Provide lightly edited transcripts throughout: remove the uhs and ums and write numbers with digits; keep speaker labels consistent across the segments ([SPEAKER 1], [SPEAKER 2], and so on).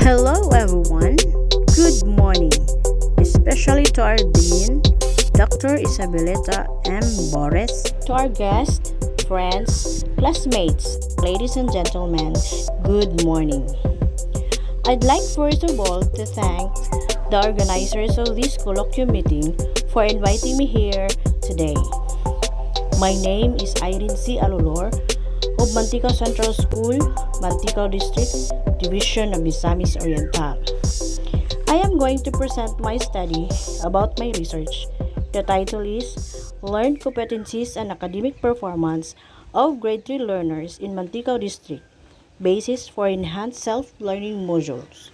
[SPEAKER 1] Hello everyone, good morning, especially to our Dean, Dr. Isabeleta M. Boris, to our guests, friends, classmates, ladies and gentlemen, good morning. I'd like first of all to thank the organizers of this colloquium meeting for inviting me here today. My name is Irene C. Alolor of Mantikau Central School, Mantikau District, Division of Misamis Oriental. I am going to present my study about my research. The title is Learned Competencies and Academic Performance of Grade 3 Learners in Mantikau District, Basis for Enhanced Self-Learning Modules.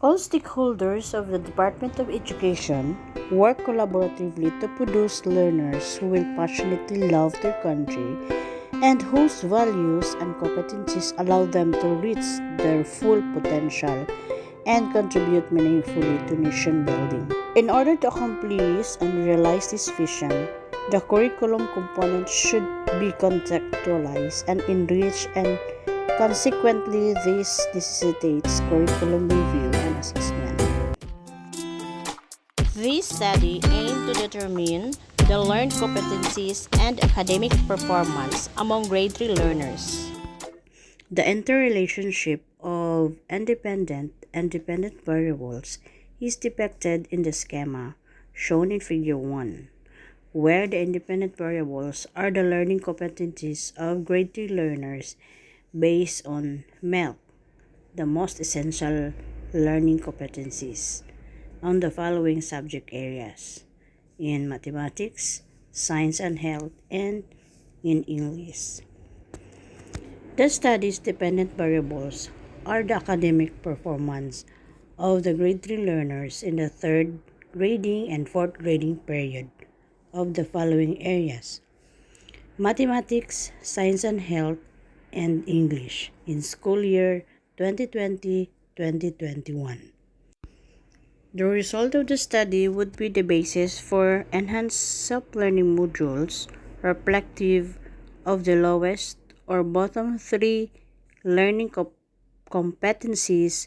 [SPEAKER 1] All stakeholders of the Department of Education work collaboratively to produce learners who will passionately love their country and whose values and competencies allow them to reach their full potential and contribute meaningfully to nation building. In order to accomplish and realize this vision, the curriculum components should be contextualized and enriched, and consequently, this necessitates curriculum review and assessment. This study aimed to determine the learned competencies and academic performance among grade 3 learners. The interrelationship of independent variables is depicted in the schema shown in Figure 1, where the independent variables are the learning competencies of grade 3 learners based on MELC, the most essential learning competencies, on the following subject areas: in mathematics, science and health, and in English. The study's dependent variables are the academic performance of the grade 3 learners in the third grading and fourth grading period of the following areas: mathematics, science and health, and English in school year 2020-2021. The result of the study would be the basis for enhanced self-learning modules reflective of the lowest or bottom 3 learning competencies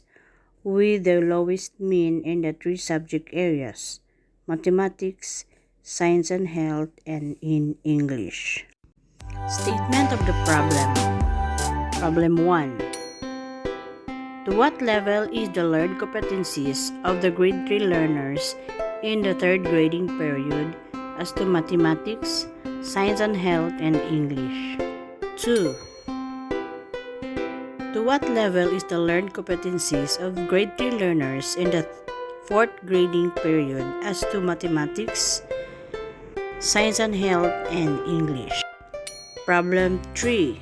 [SPEAKER 1] with the lowest mean in the 3 subject areas: mathematics, science and health, and in English. Statement of the problem. Problem 1. To what level is the learned competencies of the grade 3 learners in the third grading period as to mathematics, science and health, and English? 2. To what level is the learned competencies of grade 3 learners in the fourth grading period as to mathematics, science and health, and English? Problem 3.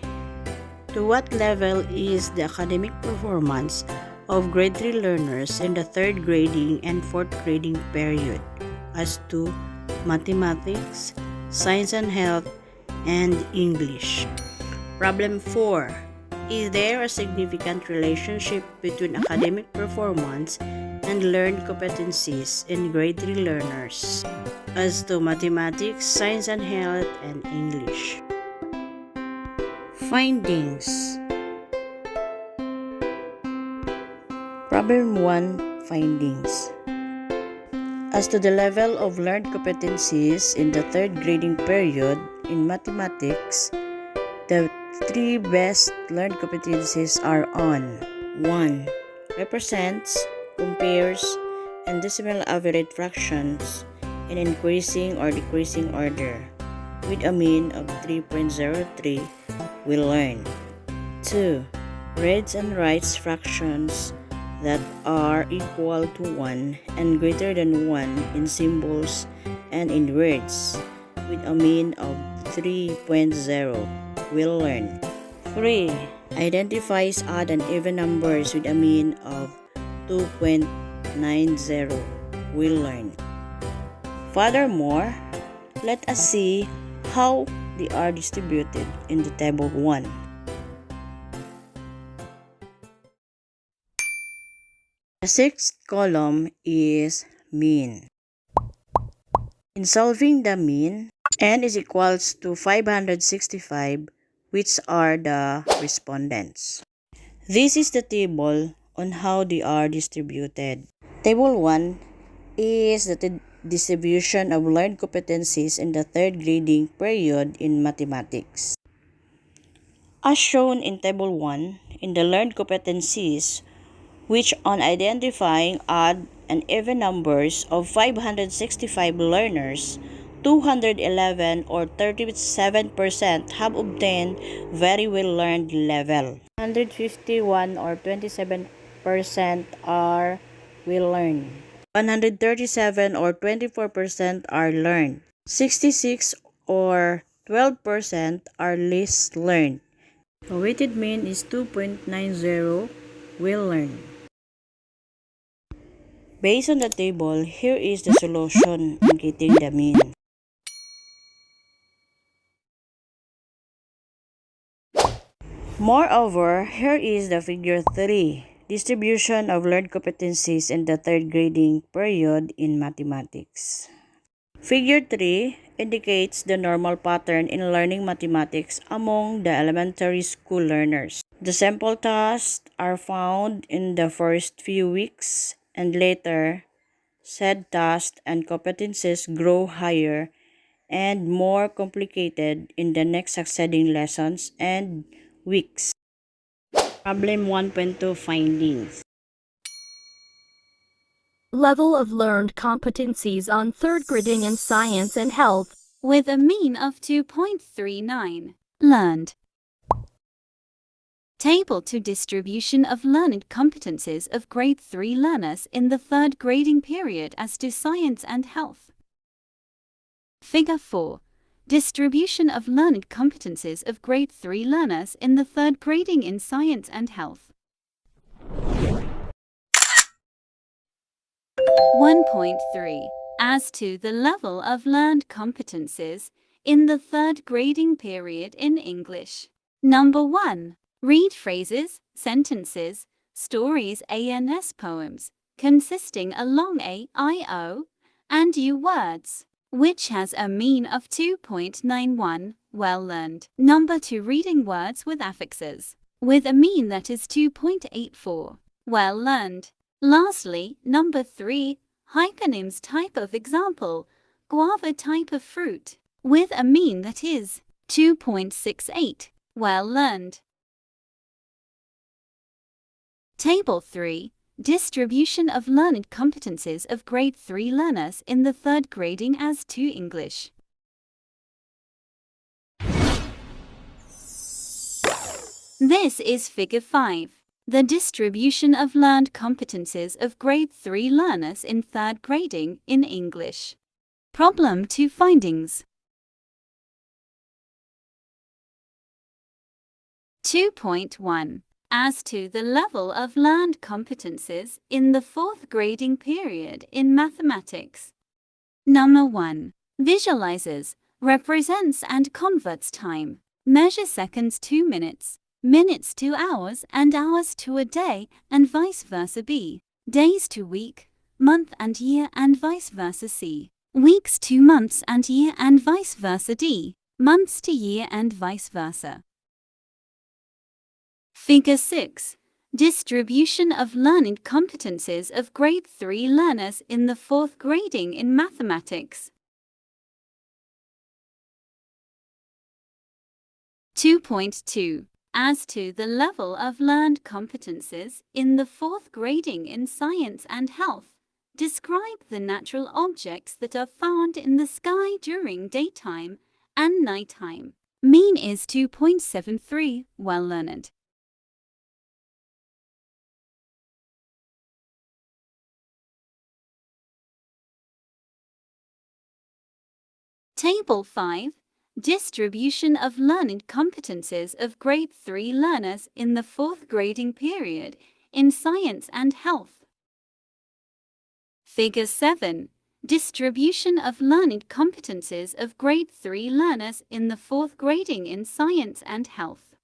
[SPEAKER 1] To what level is the academic performance of grade 3 learners in the third grading and fourth grading period as to mathematics, science and health, and English? Problem 4. Is there a significant relationship between academic performance and learned competencies in grade 3 learners as to mathematics, science and health, and English? Findings. Problem 1. Findings. As to the level of learned competencies in the third grading period in mathematics, the 3 best learned competencies are on: 1. Represents, compares, and decimal average fractions in increasing or decreasing order with a mean of 3.03 will learn. 2. Reads and writes fractions that are equal to 1 and greater than 1 in symbols and in words with a mean of 3.0 will learn. 3. Identifies odd and even numbers with a mean of 2.90 will learn. Furthermore, let us see how they are distributed in the table 1. The sixth column is mean. In solving the mean, n is equals to 565, which are the respondents. This is the table on how they are distributed. Table 1 is the distribution of learned competencies in the third grading period in mathematics. As shown in Table 1, in the learned competencies, which on identifying odd and even numbers of 565 learners, 211 or 37% have obtained very well learned level. 151 or 27% are well learned. 137 or 24% are learned. 66 or 12% are least learned. The weighted mean is 2.90 well learned. Based on the table, here is the solution in getting the mean. Moreover, here is the figure 3, distribution of learned competencies in the third grading period in mathematics. Figure 3 indicates the normal pattern in learning mathematics among the elementary school learners. The simple tasks are found in the first few weeks, and later, said tasks and competencies grow higher and more complicated in the next succeeding lessons and weeks. Problem 1.2 findings.
[SPEAKER 2] Level of learned competencies on third grading in science and health, with a mean of 2.39. Learned. Table 2 distribution of learned competencies of grade 3 learners in the third grading period as to science and health. Figure 4. Distribution of learned competencies of grade 3 learners in the third grading in science and health. 1.3. As to the level of learned competencies in the third grading period in English. Number 1. Read phrases, sentences, stories and poems, consisting along A, I, O, and U words, which has a mean of 2.91, well learned. Number 2. Reading words with affixes, with a mean that is 2.84, well learned. Lastly, number 3, hyponyms type of example, guava type of fruit, with a mean that is 2.68, well learned. Table 3, distribution of learned competencies of grade 3 learners in the third grading as to English. This is figure 5. The distribution of learned competencies of grade 3 learners in third grading in English. Problem 2 findings. 2.1. As to the level of learned competencies in the fourth grading period in mathematics. Number 1. Visualizes, represents and converts time. Measure seconds to minutes, minutes to hours and hours to a day and vice versa. B. Days to week, month and year and vice versa. C. Weeks to months and year and vice versa. D. Months to year and vice versa. Figure 6. Distribution of learned competencies of grade 3 learners in the fourth grading in mathematics. 2.2. As to the level of learned competencies in the fourth grading in science and health, describe the natural objects that are found in the sky during daytime and nighttime. Mean is 2.73, well learned. Table 5. Distribution of learned competencies of grade 3 learners in the fourth grading period in science and health. Figure 7. Distribution of learned competencies of grade 3 learners in the fourth grading in science and health.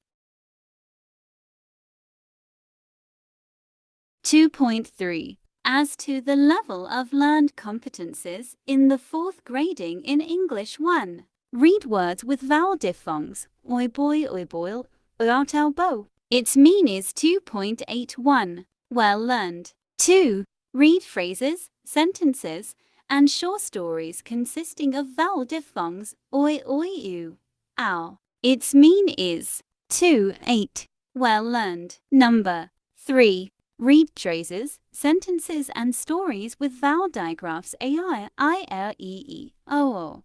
[SPEAKER 2] 2.3. as to the level of learned competencies in the fourth grading in English. 1. Read words with vowel diphthongs. Oi boy, oi boil, out elbow. Its mean is 2.81. Well learned. 2. Read phrases, sentences, and short stories consisting of vowel diphthongs. Oi, oi, you, ow. Its mean is 2.8. Well learned. Number 3. Read phrases, sentences, and stories with vowel digraphs AI, ILEE, OO,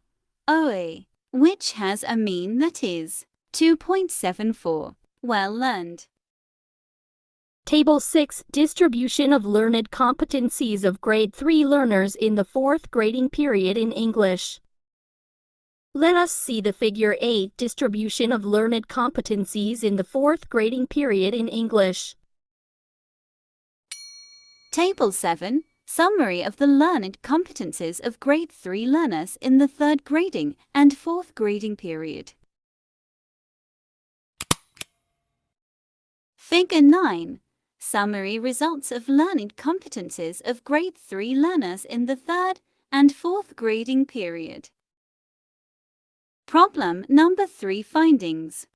[SPEAKER 2] OA, which has a mean that is 2.74. Well learned.
[SPEAKER 3] Table 6. Distribution of learned competencies of Grade 3 learners in the fourth grading period in English. Let us see the Figure 8 distribution of learned competencies in the fourth grading period in English.
[SPEAKER 2] Table 7. Summary of the learned competencies of Grade 3 learners in the third grading and fourth grading period. Figure 9. Summary results of learned competencies of Grade 3 learners in the third and fourth grading period. Problem number 3. Findings.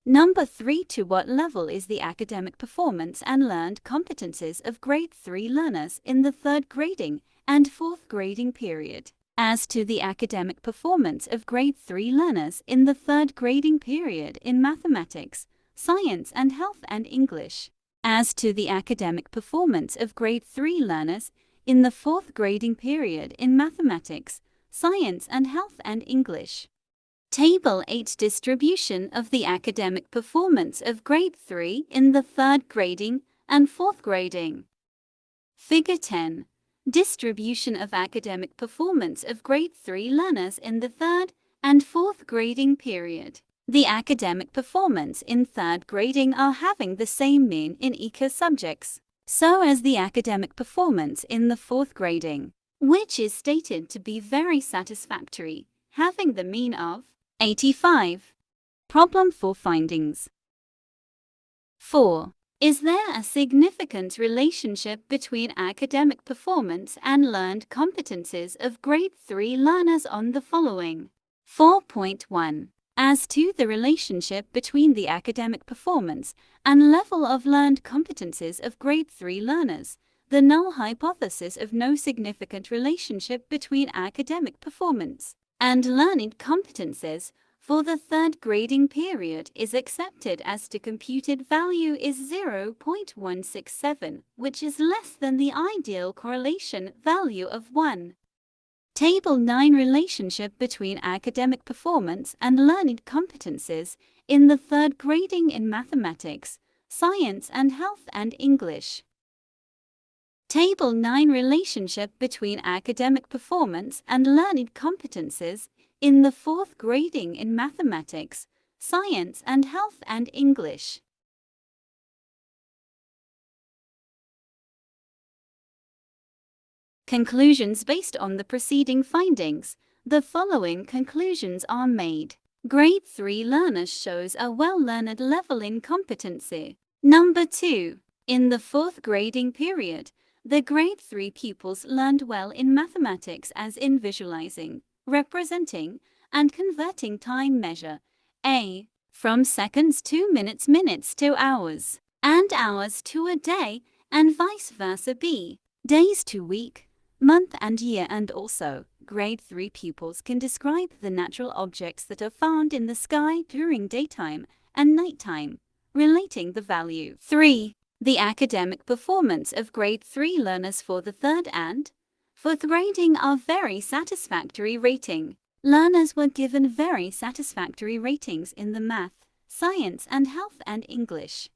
[SPEAKER 2] Number 3. To what level is the academic performance and learned competencies of Grade 3 learners in the third grading and fourth grading period? As to the academic performance of Grade 3 learners in the third grading period in mathematics, science and health and English. As to the academic performance of Grade 3 learners in the fourth grading period in mathematics, science and health and English. Table 8. Distribution of the academic performance of Grade 3 in the third grading and fourth grading. Figure 10. Distribution of academic performance of Grade 3 learners in the third and fourth grading period. The academic performance in third grading are having the same mean in each subjects, so as the academic performance in the fourth grading, which is stated to be very satisfactory, having the mean of 85. Problem 4. Findings. 4. Is there a significant relationship between academic performance and learned competencies of Grade 3 learners on the following? 4.1. As to the relationship between the academic performance and level of learned competencies of Grade 3 learners, the null hypothesis of no significant relationship between academic performance and learned competencies for the third grading period is accepted as the computed value is 0.167, which is less than the ideal correlation value of 1. Table 9. Relationship between academic performance and learned competencies in the third grading in mathematics, science and health and English. Table 9. Relationship between academic performance and learned competencies in the fourth grading in mathematics, science and health and English. Conclusions. Based on the preceding findings, the following conclusions are made. Grade 3 learners shows a well-learned level in competency. Number 2. In the fourth grading period, the Grade 3 pupils learned well in mathematics as in visualizing, representing, and converting time measure A from seconds to minutes, minutes to hours, and hours to a day, and vice versa B, days to week, month and year. And also, Grade 3 pupils can describe the natural objects that are found in the sky during daytime and nighttime, relating the value. 3. The academic performance of Grade 3 learners for the third and fourth grading are very satisfactory rating. Learners were given very satisfactory ratings in the math, science and health and English.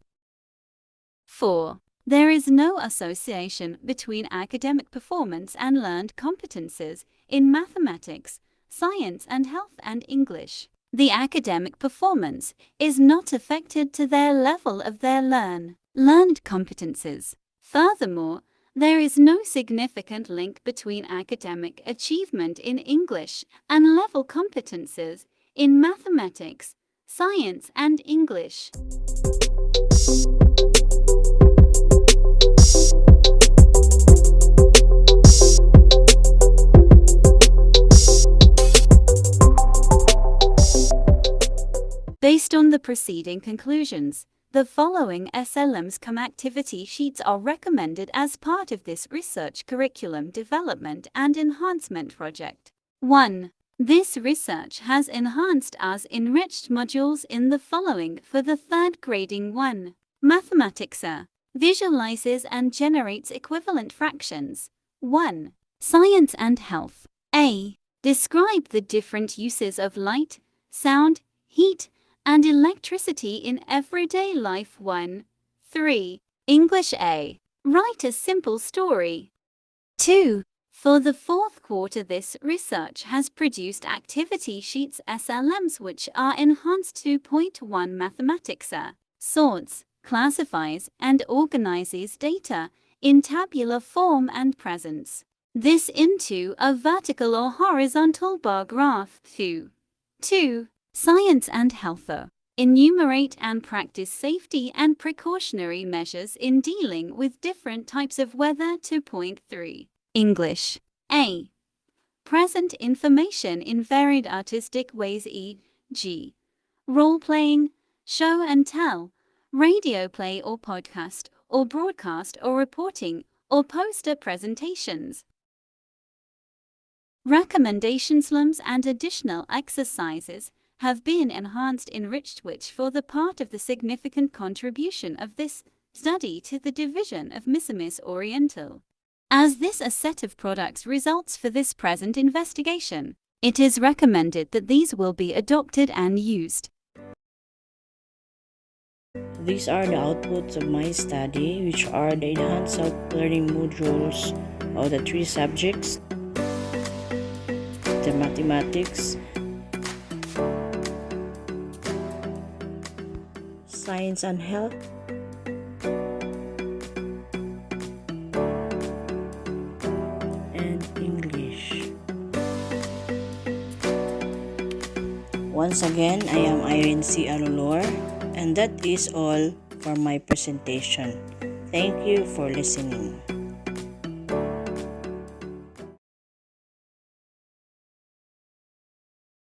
[SPEAKER 2] 4. There is no association between academic performance and learned competences in mathematics, science and health and English. The academic performance is not affected to their level of their learned competences. Furthermore, there is no significant link between academic achievement in English and level competences in mathematics, science and English. Based on the preceding conclusions, the following SLMs activity sheets are recommended as part of this research curriculum development and enhancement project. 1. This research has enhanced as enriched modules in the following for the third grading 1. Mathematics visualizes and generates equivalent fractions. 1. Science and health. A. Describe the different uses of light, sound, heat, and electricity in everyday life. 1. 3. English A. Write a simple story. 2. For the fourth quarter, this research has produced activity sheets SLMs which are enhanced. 2.1 Mathematics sorts, classifies, and organizes data in tabular form and presents this into a vertical or horizontal bar graph. 2. Science and health enumerate and practice safety and precautionary measures in dealing with different types of weather. 2.3 English A. Present information in varied artistic ways, e.g., role-playing, show and tell, radio play or podcast, or broadcast or reporting, or poster presentations. Recommendations LMs and additional exercises have been enhanced enriched which for the part of the significant contribution of this study to the division of Misamis Oriental. As this a set of products results for this present investigation, it is recommended that these will be adopted and used.
[SPEAKER 1] These are the outputs of my study, which are the enhanced self-learning modules of the 3 subjects: the mathematics, science and health, and English. Once again, I am Irene C. Alolor, and that is all for my presentation. Thank you for listening.